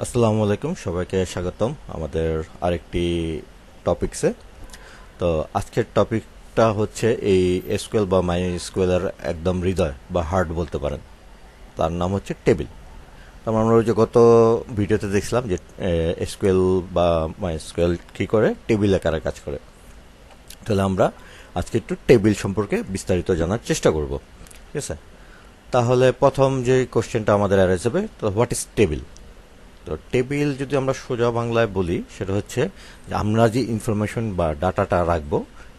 আসসালামু আলাইকুম, সবাইকে স্বাগতম আমাদের আরেকটি টপিকসে। তো আজকের টপিকটা হচ্ছে এই এসকিউএল বা মাই এসকিউএল এর একদম হৃদয় বা হার্ট বলতে পারেন। তার নাম হচ্ছে টেবিল। আমরা ওই যে গত ভিডিওতে দেখছিলাম যে এসকিউএল বা মাই এসকিউএল কী করে, টেবিল আকারে কাজ করে। তাহলে আমরা আজকে একটু টেবিল সম্পর্কে বিস্তারিত জানার চেষ্টা করব। ঠিক আছে, তাহলে প্রথম যে কোশ্চেনটা আমাদের অ্যারাইজ হবে, তো হোয়াট ইজ টেবিল? তো টেবিল যদি আমরা সোজা বাংলায় বলি, সেটা হচ্ছে যে আমরা যে ইনফরমেশন বা ডাটাটা রাখবো,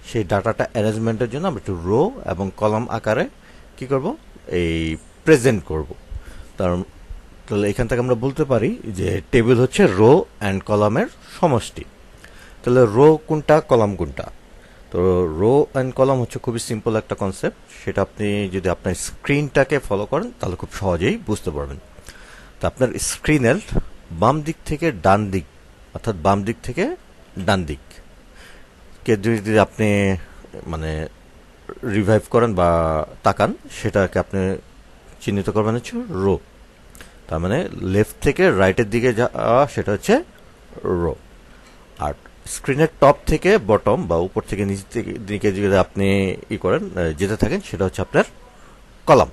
সেই ডাটাটা অ্যারেঞ্জমেন্টের জন্য আমরা একটু রো এবং কলাম আকারে কি করব, এই প্রেজেন্ট করব। তার তাহলে এখান থেকে আমরা বলতে পারি যে টেবিল হচ্ছে রো অ্যান্ড কলামের সমষ্টি। তাহলে রো কোনটা, কলাম কোনটা? তো রো অ্যান্ড কলাম হচ্ছে খুবই সিম্পল একটা কনসেপ্ট। সেটা আপনি যদি আপনার স্ক্রিনটাকে ফলো করেন তাহলে খুব সহজেই বুঝতে পারবেন। তো আপনার স্ক্রিনের বাম দিক থেকে ডান দিক, অর্থাৎ বাম দিক থেকে ডান দিক কে যদি আপনি মানে রিভাইভ করেন বা তাকান, সেটাকে আপনি চিহ্নিত করবেন হচ্ছে রো। তার মানে লেফট থেকে রাইটের দিকে যাওয়া, সেটা হচ্ছে রো। আর স্ক্রিনের টপ থেকে বটম বা উপর থেকে নিচ দিকে যদি আপনি করেন, যেতে থাকেন, সেটা হচ্ছে আপনার কলাম।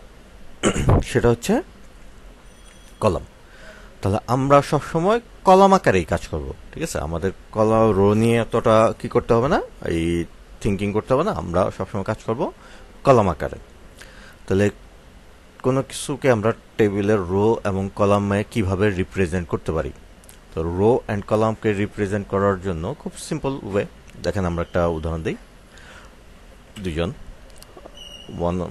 সেটা হচ্ছে কলাম। তাহলে আমরা সবসময় কলাম আকারেই কাজ করব। ঠিক আছে, আমাদের কলাম রো নিয়ে এতটা কি করতে হবে না, এই থিঙ্কিং করতে হবে না। আমরা সবসময় কাজ করব কলাম আকারে। তাহলে কোনো কিছুকে আমরা টেবিলের রো এবং কলামে কিভাবে রিপ্রেজেন্ট করতে পারি? তো রো অ্যান্ড কলামকে রিপ্রেজেন্ট করার জন্য খুব সিম্পল ওয়ে। দেখেন, আমরা একটা উদাহরণ দিই। দুজন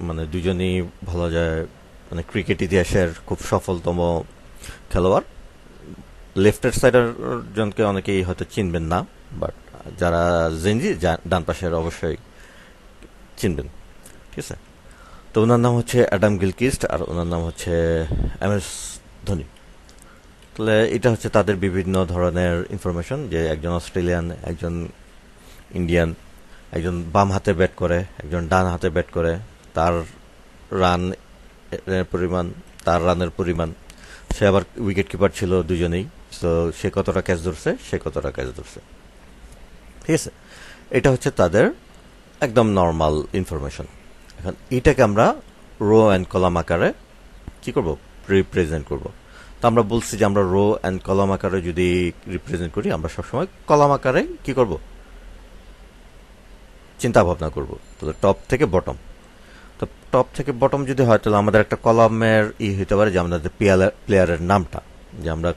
মানে দুজনই বলা যায় মানে ক্রিকেট ইতিহাসের খুব সফলতম খেলোয়াড়। লেফটের সাইডের জনকে অনেকেই হয়তো চিনবেন না, বাট যারা জেনজি ডান পাশের অবশ্যই চিনবেন। ঠিক আছে, তো ওনার নাম হচ্ছে অ্যাডাম গিলক্রিস্ট আর ওনার নাম হচ্ছে MS ধোনি। তাহলে এটা হচ্ছে তাদের বিভিন্ন ধরনের ইনফরমেশন, যে একজন অস্ট্রেলিয়ান, একজন ইন্ডিয়ান, একজন বাম হাতে ব্যাট করে, একজন ডান হাতে ব্যাট করে, তার রান পরিমাণ, তার রানের পরিমাণ, সে আবার উইকেট কিপার ছিল দুজনেই। তো সে কতটা ক্যাচ ধরছে, সে কতটা ক্যাচ ধরছে। ঠিক আছে, এটা হচ্ছে তাদের একদম নর্মাল ইনফরমেশন। এখন এটাকে আমরা রো অ্যান্ড কলাম আকারে কি করব, রিপ্রেজেন্ট করব। তো আমরা বলছি যে আমরা রো অ্যান্ড কলাম আকারে যদি রিপ্রেজেন্ট করি, আমরা সবসময় কলাম আকারে কি করব, চিন্তা ভাবনা করব। তাহলে টপ থেকে বটম। তো টপ থেকে বটম যদি হয়, তাহলে আমাদের একটা কলামের হইতে পারে যে আমাদের প্লেয়ারের নামটা, যে আমরা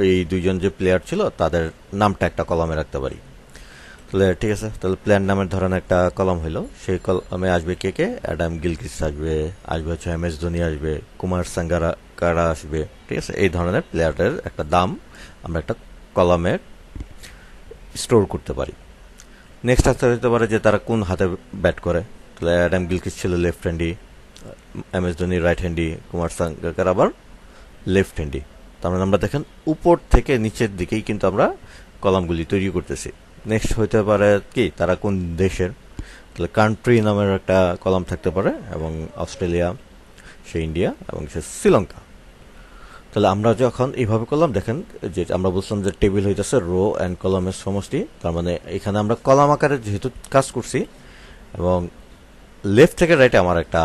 এই দুইজন যে প্লেয়ার ছিল তাদের নামটা একটা কলামে রাখতে পারি। তাহলে ঠিক আছে, তাহলে প্লেয়ার নামের ধরনের একটা কলাম হইলো। সেই কলামে আসবে কে কে, অ্যাডাম গিলক্রিস্ট আসবে, আসবে হচ্ছে MS ধোনি আসবে, কুমার সাঙ্গাকারা আসবে। ঠিক আছে, এই ধরনের প্লেয়ারের একটা দাম আমরা একটা কলামে স্টোর করতে পারি। নেক্সট হতে পারে যে তারা কোন হাতে ব্যাট করে। তাহলে অ্যাডাম গিলক্রিস্ট ছিল left handy, MS Dhoni right handy, Kumar Sangakkara আবার লেফট হ্যান্ডি। তার মানে আমরা দেখেন উপর থেকে নিচের দিকেই কিন্তু আমরা কলামগুলি তৈরি করতেছি। নেক্সট হইতে পারে কি, তারা কোন দেশের। তাহলে কান্ট্রি নামের একটা কলাম থাকতে পারে, এবং অস্ট্রেলিয়া, সে ইন্ডিয়া, এবং সে শ্রীলঙ্কা। তাহলে আমরা যখন এইভাবে করলাম, দেখেন যে আমরা বলছিলাম যে টেবিল হইতেছে রো অ্যান্ড কলামের সমষ্টি। তার মানে এখানে আমরা কলাম আকারে যেহেতু কাজ করছি, এবং লেফট থেকে রাইটে আমার একটা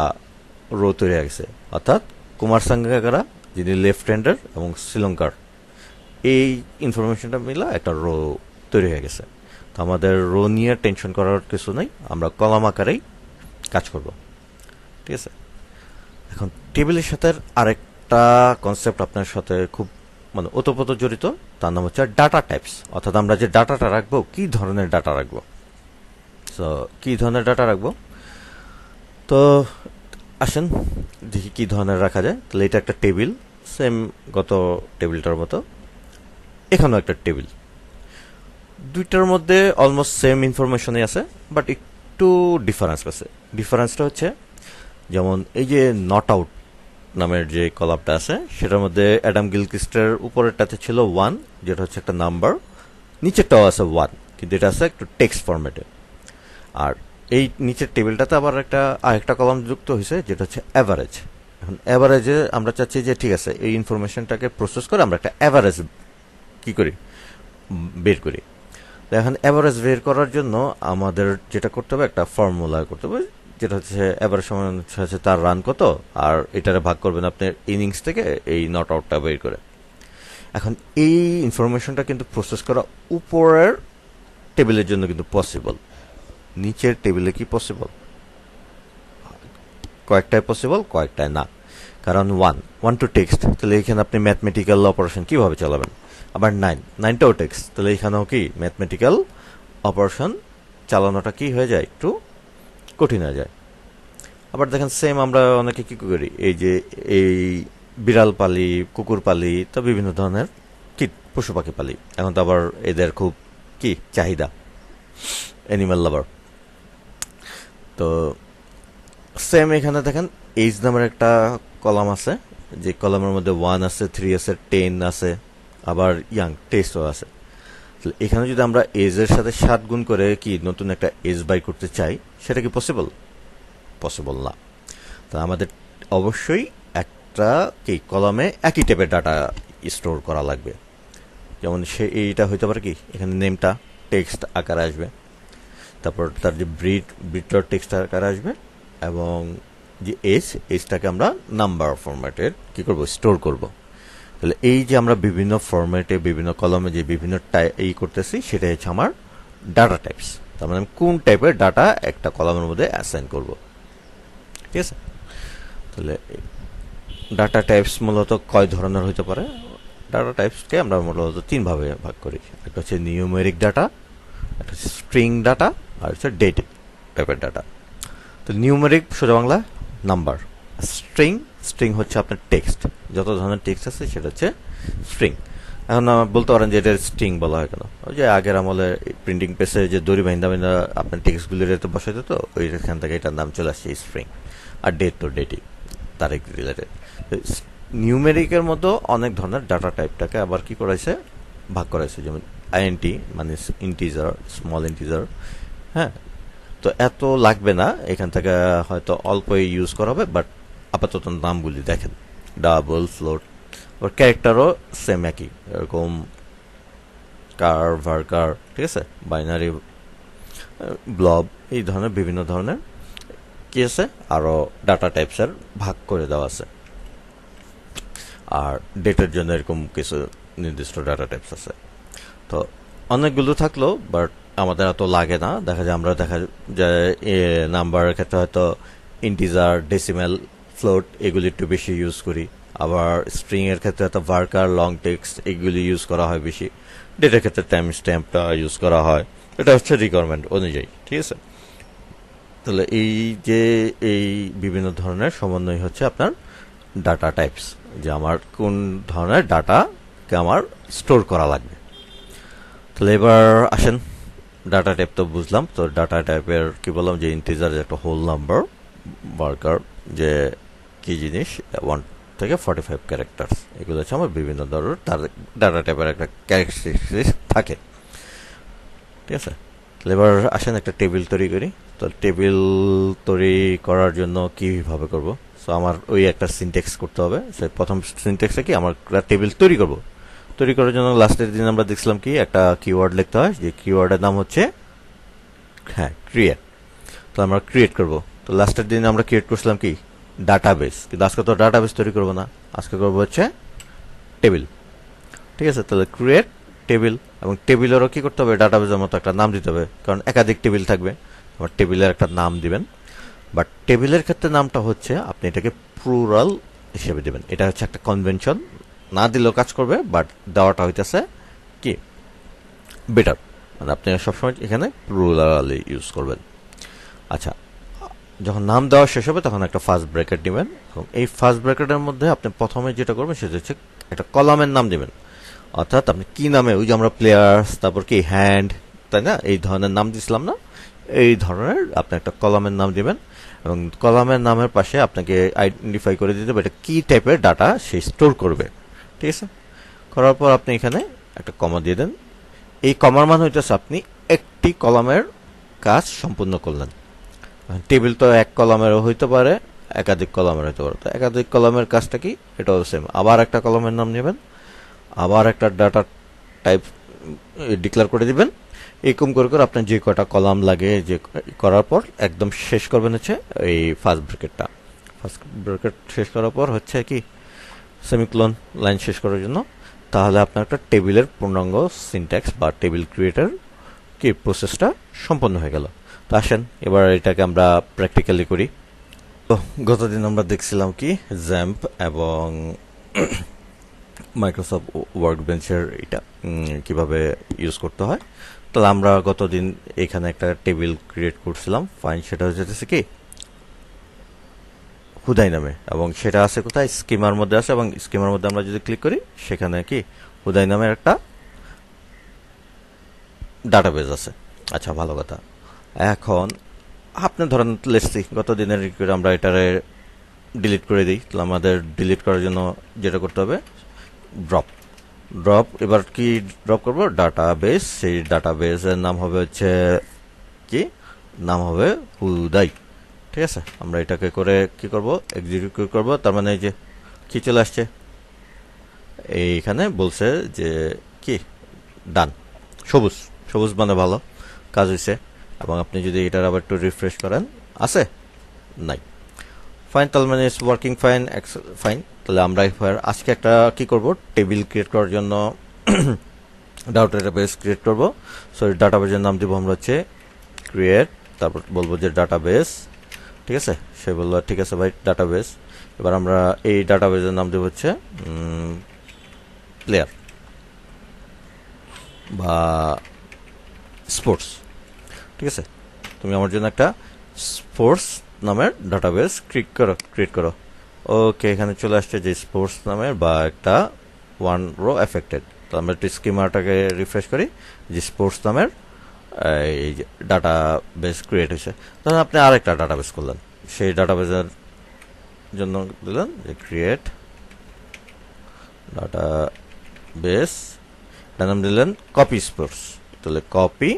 রো তৈরি হয়ে গেছে, অর্থাৎ কুমার সাঙ্গাকারা যিনি লেফট হ্যান্ডার এবং শ্রীলঙ্কার, এই ইনফরমেশনটা মিলা একটা রো তৈরি হয়ে গেছে। তো আমাদের রো নিয়ে টেনশন করার কিছু নেই, আমরা কলাম আকারেই কাজ করব। ঠিক আছে, এখন টেবিলের সাথে আরেকটা কনসেপ্ট আপনার সাথে খুব মানে ওতপ্রোত জড়িত, তার নাম হচ্ছে ডাটা টাইপস। অর্থাৎ আমরা যে ডাটাটা রাখবো, কি ধরনের ডাটা রাখবো। তো কি ধরনের ডাটা রাখবো, তো আসেন দেখি কি ধরনের রাখা যায়। তাহলে এটা একটা টেবিল, সেম গত টেবিলটার মতো। এখানেও একটা টেবিল, দুইটার মধ্যে অলমোস্ট সেম ইনফরমেশনই আছে, বাট একটু ডিফারেন্স আছে। ডিফারেন্সটা হচ্ছে, যেমন এই যে নট আউট নামের যে কলামটা আছে, সেটার মধ্যে অ্যাডাম গিলক্রিস্টের উপরেরটাতে ছিল 1, যেটা হচ্ছে একটা নাম্বার। নিচেরটাও আছে 1, কিন্তু এটা আছে একটু টেক্সট ফরম্যাটে। আর এই নিচের টেবিলটাতে আবার আরেকটা কলাম যুক্ত হয়েছে, যেটা হচ্ছে অ্যাভারেজ। এখন অ্যাভারেজে আমরা চাচ্ছি যে ঠিক আছে, এই ইনফরমেশনটাকে প্রসেস করে আমরা একটা অ্যাভারেজ কি করি, বের করি। তো এখন অ্যাভারেজ বের করার জন্য আমাদের যেটা করতে হবে, একটা ফর্মুলা করতে হবে, যেটা হচ্ছে অ্যাভারেজ সমান হচ্ছে তার রান কত, আর এটারে ভাগ করবেন আপনার ইনিংস থেকে এই নট আউটটা বের করে। এখন এই ইনফরমেশনটা কিন্তু প্রসেস করা উপরের টেবিলের জন্য কিন্তু পসিবল, নিচের টেবিলে কি পসিবল? কয়েকটায় পসিবল, কয়েকটায় না। কারণ ওয়ান টু টেক্সট, তাহলে এখানে আপনি ম্যাথমেটিক্যাল অপারেশন কিভাবে চালাবেন। আবার নাইনটাও টেক্সট, তাহলে এখানেও কি ম্যাথমেটিক্যাল অপারেশন চালানোটা কি হয়ে যায়, একটু কঠিন হয়ে যায়। আবার দেখেন সেম আমরা অনেকে কি করি, এই যে এই বিড়াল পালি, কুকুর পালি, তো বিভিন্ন ধরনের কি পশু পাখি পালি। এখন তো আবার এদের খুব কি চাহিদা, অ্যানিমাল লাভার। তো সেম এখানে দেখেন এইজ নামের একটা কলাম আছে, যে কলামের মধ্যে 1 আছে, 3 আছে, 10 আছে, আবার ইয়াং টেস্টও আছে। এখানে যদি আমরা এজের সাথে 7 গুণ করে কি নতুন একটা এজ বাই করতে চাই, সেটা কি পসিবল? পসিবল না। তো আমাদের অবশ্যই একটা কি কলামে একই টাইপের ডাটা স্টোর করা লাগবে। যেমন এইটা হইতে পারে কি, এখানে নেমটা টেক্সট আকারে আসবে, তারপর তার যে ব্রিডটার টেক্সট আকারে আসবে, এবং যে এজটাকে আমরা নাম্বার ফরম্যাটের কি করব, স্টোর করব। তাহলে এই যে আমরা বিভিন্ন ফরম্যাটে বিভিন্ন কলমে যে বিভিন্ন এই করতেছি, সেটা হচ্ছে আমার ডাটা টাইপস। তার মানে আমি কোন টাইপের ডাটা একটা কলমের মধ্যে অ্যাসাইন করব, ঠিক আছে। তাহলে ডাটা টাইপস মূলত কয় ধরনের হতে পারে? ডাটা টাইপসকে আমরা মূলত 3 ভাবে ভাগ করি। একটা হচ্ছে নিউমেরিক ডাটা, একটা হচ্ছে স্ট্রিং ডাটা, আর হচ্ছে ডেটা টাইপের ডাটা। তো নিউমেরিক সোজা বাংলা নাম্বার, স্ট্রিং হচ্ছে আপনার টেক্সট, যত ধরনের টেক্সট আছে সেটা হচ্ছে স্ট্রিং। এখন বলতে পারেন যে এটা স্ট্রিং বলা হয় কেন, ওই যে আগের আমলে প্রিন্টিং প্রেসে যে দড়ি বাইন্দা বাইন্দা আপনার টেক্সটগুলির এতে বসাই দিত, ওইখান থেকে এটার নাম চলে আসছে স্ট্রিং। আর ডেট তো ডেটই তার রিলেটেড। নিউমেরিকের মতো অনেক ধরনের ডাটা টাইপটাকে আবার কি করাইছে, ভাগ করাইছে। যেমন আইএনটি মানে ইন্টিজার, স্মল ইন্টিজার। হ্যাঁ, তো এত লাগবে না, এখান থেকে হয়তো অল্পই ইউজ করা হবে, বাট আপাতত নামগুলি দেখেন, ডাবল, ফ্লোট। ওর ক্যারেক্টারও সেম একই, এরকম কার, ভার্কার, ঠিক আছে, বাইনারি, ব্লব, এই ধরনের বিভিন্ন ধরনের কি আছে, আরও ডাটা টাইপসের ভাগ করে দেওয়া আছে। আর ডেটের জন্য এরকম কিছু নির্দিষ্ট ডাটা টাইপস আছে। তো অনেকগুলো থাকলো, বাট আমাদের এত লাগে না। দেখা যায় নাম্বারের ক্ষেত্রে হয়তো ইন্টিজার, ডেসিমেল, ফ্লোট এগুলি একটু বেশি ইউজ করি। আবার স্ট্রিং এর ক্ষেত্রে হয়তো ভার্কার, লং টেক্সট এগুলি ইউজ করা হয় বেশি। ডেটার ক্ষেত্রে টাইম স্ট্যাম্পটা ইউজ করা হয়, এটা হচ্ছে রিকোয়ারমেন্ট অনুযায়ী, ঠিক আছে। তাহলে এই যে এই বিভিন্ন ধরনের সমন্বয় হচ্ছে আপনার ডাটা টাইপস, যে আমার কোন ধরনের ডাটাকে আমার স্টোর করা লাগবে। তাহলে এবার আসেন, ডাটা টাইপ তো বুঝলাম। তো ডাটা টাইপের কি বললাম, যে ইন্টিজার একটা হোল নাম্বার, ভার্কার যে কি জিনিস 1 থেকে 45 ক্যারেক্টার্স, এগুলো হচ্ছে আমার বিভিন্ন ধরনের তার ডাটা টাইপের একটা ক্যারেক্টারিস্টিক্স থাকে, ঠিক আছে। তাহলে এবার আসেন একটা টেবিল তৈরি করি। তো টেবিল তৈরি করার জন্য কিভাবে করব? সো আমার ওই একটা সিনটেক্স করতে হবে। সে প্রথম সিনটেক্সে কি, আমার একটা টেবিল তৈরি করব। তৈরি করার জন্য লাস্টের দিন আমরা দেখছিলাম কি, একটা কিওয়ার্ড লিখতে হয়, যে কিওয়ার্ডের নাম হচ্ছে ক্রিয়েট। তো আমরা ক্রিয়েট করব। তো লাস্টের দিন আমরা ক্রিয়েট করছিলাম কি, ডাটাবেস। কিন্তু আজকে তো ডাটাবেস তৈরি করবো না, আজকে করবো হচ্ছে টেবিল, ঠিক আছে। তাহলে ক্রিয়েট টেবিল, এবং টেবিলেরও কি করতে হবে, ডাটাবেসের মতো একটা নাম দিতে হবে, কারণ একাধিক টেবিল থাকবে। আমার টেবিলের একটা নাম দিবেন, বাট টেবিলের ক্ষেত্রে নামটা হচ্ছে আপনি এটাকে প্লুরাল হিসেবে দেবেন। এটা হচ্ছে একটা কনভেনশন, না দিলেও কাজ করবে, বাট দেওয়াটা হইতেছে কি বেটার, মানে আপনি সবসময় এখানে প্লুরালি ইউজ করবেন। আচ্ছা, যখন নাম দেওয়া শেষ হবে তখন একটা ফার্স্ট ব্র্যাকেট নেবেন, এবং এই ফার্স্ট ব্র্যাকেটের মধ্যে আপনি প্রথমে যেটা করবেন সেটা হচ্ছে একটা কলামের নাম দিবেন। অর্থাৎ আপনি কি নামে, ওই যে আমরা প্লেয়ার্স, তারপর কি হ্যান্ড, তাই না, এই ধরনের নাম দিছিলাম না, এই ধরনের আপনি একটা কলামের নাম দিবেন, এবং কলামের নামের পাশে আপনাকে আইডেন্টিফাই করে দিতে হবে এটা কি টাইপের ডাটা সে স্টোর করবে, ঠিক আছে। করার পর আপনি এখানে একটা কমা দিয়ে দেন। এই কমার মান হইতেছে আপনি একটি কলামের কাজ সম্পূর্ণ করলেন। টেবিল তো এক কলামেরও হইতে পারে, একাধিক কলামের হইতে পারে। তো একাধিক কলামের কাজটা কি, এটাও সেম। আবার একটা কলামের নাম নেবেন, আবার একটা ডাটা টাইপ ডিক্লেয়ার করে দিবেন। এরকম করে করে আপনার যে কটা কলাম লাগে যে করার পর একদম শেষ করবেন হচ্ছে এই ফার্স্ট ব্র্যাকেটটা। ফার্স্ট ব্র্যাকেট শেষ করার পর হচ্ছে কি সেমিকোলন লাইন শেষ করার জন্য, তাহলে আপনার একটা টেবিলের পূর্ণাঙ্গ সিনট্যাক্স বা টেবিল ক্রিয়েটার কি প্রসেসটা সম্পন্ন হয়ে গেল। তো আসেন এবার এটাকে আমরা প্র্যাকটিক্যালি করি। তো গতদিন আমরা দেখছিলাম কি জ্যাম্প এবং মাইক্রোসফট ওয়ার্কবেঞ্চের এটা কিভাবে ইউজ করতে হয়। তাহলে আমরা গতদিন এখানে একটা টেবিল ক্রিয়েট করছিলাম, ফাইন, সেটা হচ্ছে কি হুদাই নামে, এবং সেটা আছে কোথায়, স্কিমার মধ্যে আছে, এবং স্কিমার মধ্যে আমরা যদি ক্লিক করি সেখানে কি হুদাই নামের একটা ডাটাবেজ আছে। আচ্ছা, ভালো কথা। এখন আপনি ধরেন লেটসি গত দিনের আমরা এটারে ডিলিট করে দিই। তাহলে আমাদের ডিলিট করার জন্য যেটা করতে হবে ড্রপ। এবার কি ড্রপ করবো ডাটাবেস, সেই ডাটাবেসের নাম হবে হচ্ছে কি, নাম হবে হুদাই। ঠিক আছে, আমরা এটাকে করে কি করব, এক্সিকিউট করব। তার মানে এই যে কি চলে আসছে, এইখানে বলছে যে কি ডান, সবুজ সবুজ মানে ভালো কাজ হয়েছে। এবং আপনি যদি এটার আবার একটু রিফ্রেশ করেন, আছে নাই, ফাইন, তার মানে ইটস ওয়ার্কিং ফাইন, ফাইন। তাহলে আমরা আজকে একটা কি করব, টেবিল ক্রিয়েট করার জন্য ডাটাবেস ক্রিয়েট করব। সো ডাটাবেসের নাম দিব আমরা হচ্ছে ক্রিয়েট, তারপর বলবো যে ডাটাবেস। ঠিক আছে, সে বললো ঠিক আছে ভাই ডাটাবেস। এবার আমরা এই ডাটাবেসের নাম দেব হচ্ছে প্লেয়ার বা স্পোর্টস। ঠিক আছে, তুমি আমার জন্য একটা স্পোর্টস নামের ডাটাবেস ক্রিয়েট করো। ওকে, এখানে চলে আসছে যে স্পোর্টস নামের বা একটা ওয়ান রো এফেক্টেড। তো আমরা একটু স্কিমাটাকে রিফ্রেশ করি, যে স্পোর্টস নামের এই ডাটাবেস ক্রিয়েট হয়েছে। তখন আপনি আরেকটা ডাটাবেস করলেন, সেই ডাটাবেসের জন্য দিলেন যে ক্রিয়েট ডাটাবেস, এটার নাম দিলেন কপি স্পোর্টস। তাহলে কপি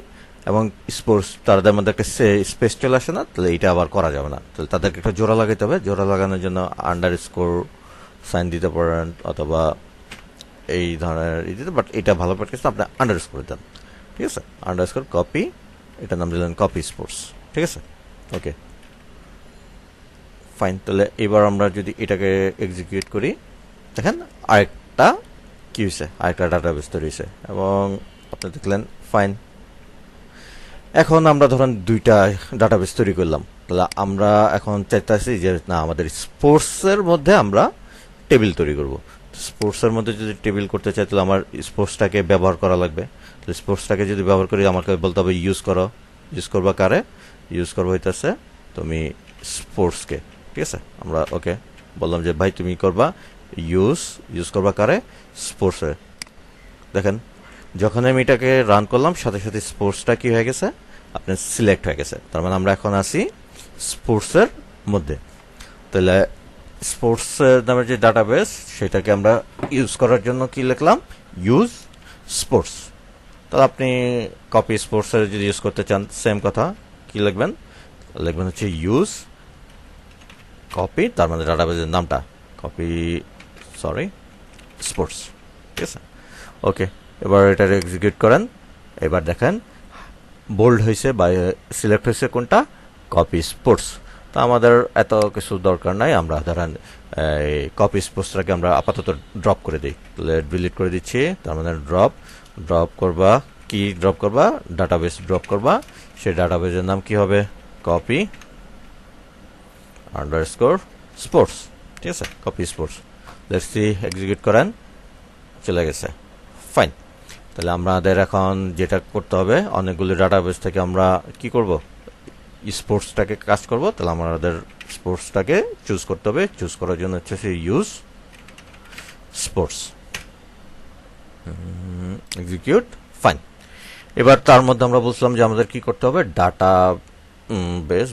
এবং স্পোর্টস, তাদের মধ্যে একটা স্পেস চলে আসে না, তাহলে এটা আবার করা যাবে না। তাহলে তাদেরকে একটা জোড়া লাগাইতে হবে। জোড়া লাগানোর জন্য আন্ডার স্কোর সাইন দিতে পারেন অথবা এই ধরনের দিতে, বাট এটা ভালো প্র্যাকটিস, আপনি আন্ডার স্কোর দেন। ঠিক আছে, আন্ডার স্কোর কপি, এটার নাম দিলেন কপি স্পোর্টস। ঠিক আছে, ওকে ফাইন। তাহলে এবার আমরা যদি এটাকে এক্সিকিউট করি, দেখেন আরেকটা কি হয়েছে, আরেকটা ডাটাবেস তৈরি হয়েছে, এবং আপনি দেখলেন ফাইন। এখন আমরা ধরেন দুইটা ডাটাবেস তৈরি করলাম। তাহলে আমরা এখন চাইতেছি যে না, আমাদের স্পোর্টসের মধ্যে আমরা টেবিল তৈরি করব। স্পোর্টসের মধ্যে যদি টেবিল করতে চাই, তাহলে আমার স্পোর্টসটাকে ব্যবহার করা লাগবে। তো স্পোর্টসটাকে যদি ব্যবহার করি, আমাকে বলতে হবে ইউজ করো। ইউজ করবা কারে, ইউজ করবো হইতেছে তুমি স্পোর্টসকে। ঠিক আছে, আমরা ওকে বললাম যে ভাই তুমি করবা ইউজ করবা কারে, স্পোর্টসে। দেখেন যখন আমি এটাকে রান করলাম, সাথে সাথে স্পোর্টসটা কি হয়ে গেছে, আপনার সিলেক্ট হয়ে গেছে। তার মানে আমরা এখন আছি স্পোর্টসের মধ্যে। তাহলে স্পোর্টসের নামের যে ডাটাবেস, সেটাকে আমরা ইউজ করার জন্য কি লিখলাম, ইউজ স্পোর্টস। তাহলে আপনি কপি স্পোর্টসের যদি ইউজ করতে চান, সেম কথা, কি লিখবেন, লিখবেন হচ্ছে ইউজ কপি, তার মানে ডাটাবেসের নামটা কপি স্পোর্টস। ঠিক আছে, ওকে। এবার এটা এক্সিকিউট করেন। এবার দেখেন বোল্ড হয়েছে বা সিলেক্ট হয়েছে কোনটা, কপি স্পোর্টস। তো আমাদের এত কিছু দরকার নাই, আমরা ধরেন কপি স্পোর্টসটাকে আমরা আপাতত ড্রপ করে দিই। তাহলে ডিলিট করে দিচ্ছি। তার মানে ড্রপ করবা, কি ড্রপ করবা, ডাটাবেস ড্রপ করবা। সেই ডাটাবেসের নাম কি হবে, কপি আন্ডারস্কোর স্পোর্টস। ঠিক আছে, copy sports. Let's see, execute করেন, চলে গেছে, ফাইন। তাহলে আমাদের এখন যেটা করতে হবে, অনেকগুলো ডাটাবেস থেকে আমরা কি করব, স্পোর্টসটাকে কাজ করব। তাহলে আমাদের স্পোর্টসটাকে চুজ করতে হবে। চুজ করার জন্য হচ্ছে ইউজ স্পোর্টস, এক্সিকিউট, ফাইন। এবার তার মধ্যে আমরা বলছিলাম যে আমাদের কি করতে হবে, ডাটা বেস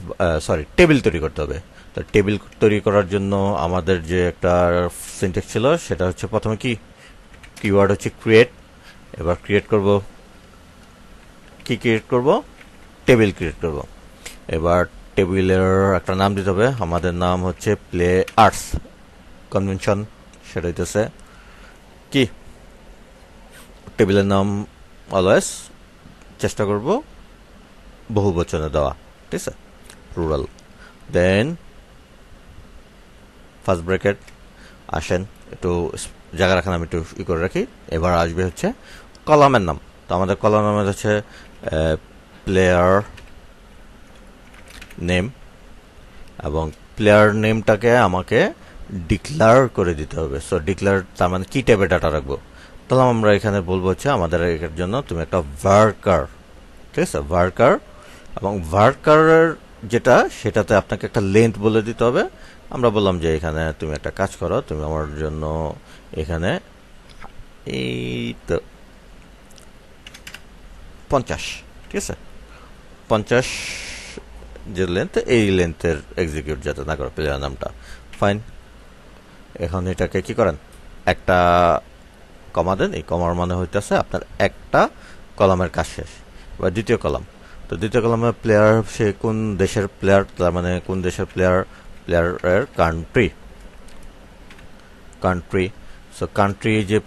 টেবিল তৈরি করতে হবে। তো টেবিল তৈরি করার জন্য আমাদের যে একটা সিনট্যাক্স ছিল, সেটা হচ্ছে প্রথমে কি কিওয়ার্ড হচ্ছে ক্রিয়েট। এবার ক্রিয়েট করব, কি ক্রিয়েট করব, টেবিল ক্রিয়েট করব। এবার টেবিলের একটা নাম দিতে হবে। আমাদের নাম হচ্ছে প্লে আর্টস কনভেনশন, সেটা হইতেছে কি টেবিলের নাম অলওয়েজ চেষ্টা করব বহু বচনে দেওয়া, ঠিক আছে, প্লুরাল। দেন ফার্স্ট ব্র্যাকেট আসেন, একটু জায়গা রাখেন, আমি একটু করে রাখি। এবার আসবে হচ্ছে কলামের নাম। তো আমাদের কলাম নাম হচ্ছে প্লেয়ার নেম, এবং প্লেয়ার নেমটাকে আমাকে ডিক্লেয়ার করে দিতে হবে। সো ডিক্লেয়ার তার মানে কি টাইপের ডাটা রাখবো, তাহলে আমরা এখানে বলবো হচ্ছে আমাদের এর জন্য তুমি একটা ভার্কার, ঠিক আছে, ভার্কার, এবং ভার্কারের যেটা সেটাতে আপনাকে একটা লেন্থ বলে দিতে হবে। আমরা বললাম যে এখানে তুমি একটা কাজ করো, তুমি আমার জন্য এখানে এই তো 50, ঠিক আছে, 50 যে লেন্থ, এই লেন্থের এক্সিকিউট যাতে না করে প্লেয়ার নামটা। ফাইন, এখন এটাকে কি করেন, একটা কমা দেন। এই কমার মানে হইতেছে আপনার একটা কলামের কাজ শেষ। বা দ্বিতীয় কলাম, তো দ্বিতীয় কলামে প্লেয়ার সে কোন দেশের প্লেয়ার, তার মানে কোন দেশের প্লেয়ার, প্লেয়ারের কান্ট্রি। সো কান্ট্রি যে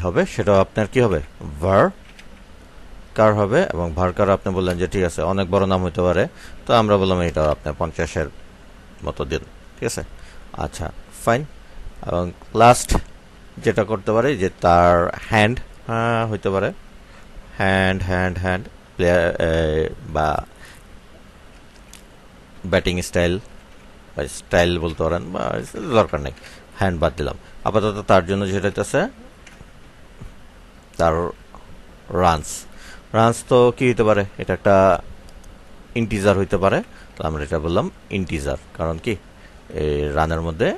হবে সেটা আপনার কি হবে, ভার্কার হবে। এবং ভার্কার আপনি বললেন যে ঠিক আছে অনেক বড় নাম হইতে পারে, তো আমরা বললাম এটা আপনার 50-এর মতো দিন, ঠিক আছে। আচ্ছা ফাইন, এবং লাস্ট যেটা করতে পারে যে তার হ্যান্ড হইতে পারে, হ্যান্ড প্লেয়ার বা ব্যাটিং স্টাইল বা স্টাইল বলতে পারেন, বা দরকার নেই, হ্যান্ড বাদ দিলাম। আপাতত তার জন্য যেটা হইতেছে তার রানস তো কি হইতে পারে, এটা একটা ইন্টিজার হইতে পারে, তো আমরা এটা বললাম ইন্টিজার, কারণ কি এই রানের মধ্যে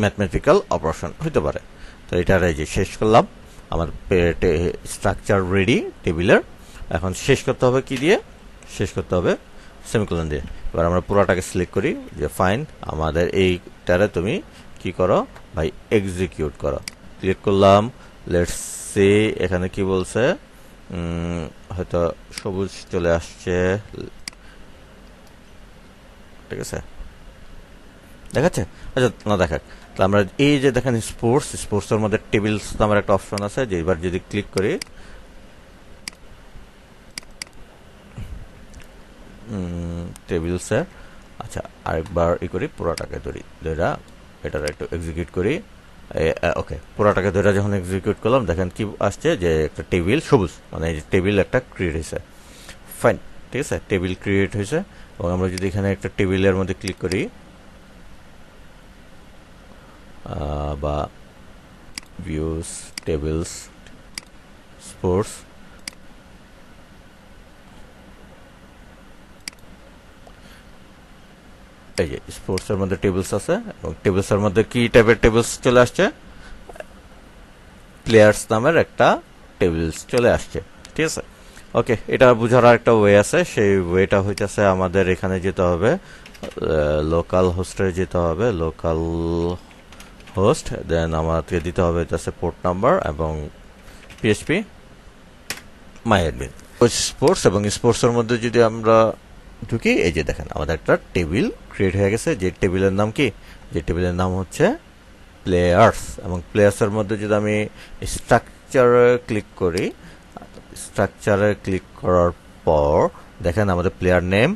ম্যাথমেটিক্যাল অপারেশন হইতে পারে। তো এটার এই যে শেষ করলাম, আমার স্ট্রাকচার রেডি টেবিলের। এখন শেষ করতে হবে কি দিয়ে, শেষ করতে হবে সেমিকোলন দিয়ে। এবার আমরা পুরোটাকে সিলেক্ট করি যে ফাইন, আমাদের এইটারে তুমি কি করো ভাই, এক্সিকিউট করো। ক্লিক করলাম, লেটস সি এখানে কি বলছে, হয়তো সবুজ চলে আসছে, ঠিক আছে, দেখাচ্ছে, আচ্ছা না দেখাক। আমরা এই যে দেখেন স্পোর্টসের মধ্যে টেবিলস নামের একটা অপশন আছে, যে এবার যদি ক্লিক করি টেবিলসের, আচ্ছা আরেকবার করি, পুরোটাকে ধরি, এটার একটু এক্সিকিউট করি। ওকে, পুরোটাকে ধরে যখন এক্সিকিউট করলাম, দেখেন কি আসছে যে একটা টেবিল সবুজ, মানে এই টেবিল একটা ক্রিয়েট হয়েছে। ফাইন, ঠিক আছে, টেবিল ক্রিয়েট হয়েছে। এবং আমরা যদি এখানে একটা টেবিলের মধ্যে ক্লিক করি বা ভিউস টেবিলস স্পোর্টস, এই যে স্পোর্টসের মধ্যে টেবিলস আছে, এবং টেবিলসের মধ্যে কি টাইপের টেবিলস চলে আসছে, প্লেয়ার্স নামের একটা টেবিলস চলে আসছে, ঠিক আছে। ওকে, এটা বোঝার একটা ওয়ে আছে, সেই ওয়েটা হইতেছে আমাদের এখানে যেতে হবে, লোকাল হোস্টে যেতে হবে, লোকাল হোস্ট, দেন আমাদেরকে দিতে হবে হইতেছে পোর্ট নাম্বার এবং পিএইচপি মাই অ্যাডমিন স্পোর্টস। এবং স্পোর্টসের মধ্যে যদি আমরা ঢুকি, এই যে দেখেন আমাদের একটা টেবিল ক্রিয়েট হয়ে গেছে, যে টেবিলের নাম কি, যে টেবিলের নাম হচ্ছে প্লেয়ার্স। এবং প্লেয়ার্সের মধ্যে যদি আমি স্ট্রাকচারে ক্লিক করি, স্ট্রাকচারে ক্লিক করার পর দেখেন আমাদের player name,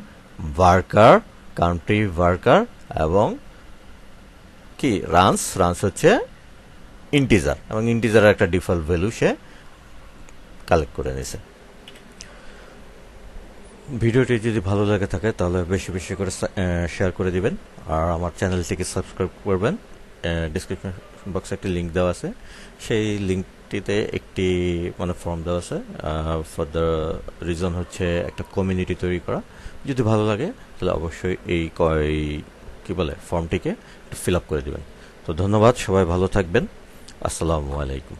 varchar, country varchar, এবং কি রানস হচ্ছে ইন্টিজার, এবং ইন্টিজারের একটা ডিফল্ট ভ্যালু সে কালেক্ট করে নিছে। ভিডিওটি যদি ভালো লাগে থাকে তাহলে বেশি বেশি করে শেয়ার করে দিবেন, আর আমার চ্যানেলটিকে সাবস্ক্রাইব করবেন। ডিসক্রিপশন বক্সে একটি লিঙ্ক দেওয়া আছে, সেই লিঙ্কটিতে একটি মানে ফর্ম দেওয়া আছে, ফর দ্য রিজন হচ্ছে একটা কমিউনিটি তৈরি করা। যদি ভালো লাগে তাহলে অবশ্যই এই কি বলে ফর্মটিকে ফিল আপ করে দিবেন। তো ধন্যবাদ, সবাই ভালো থাকবেন, আসসালামু আলাইকুম।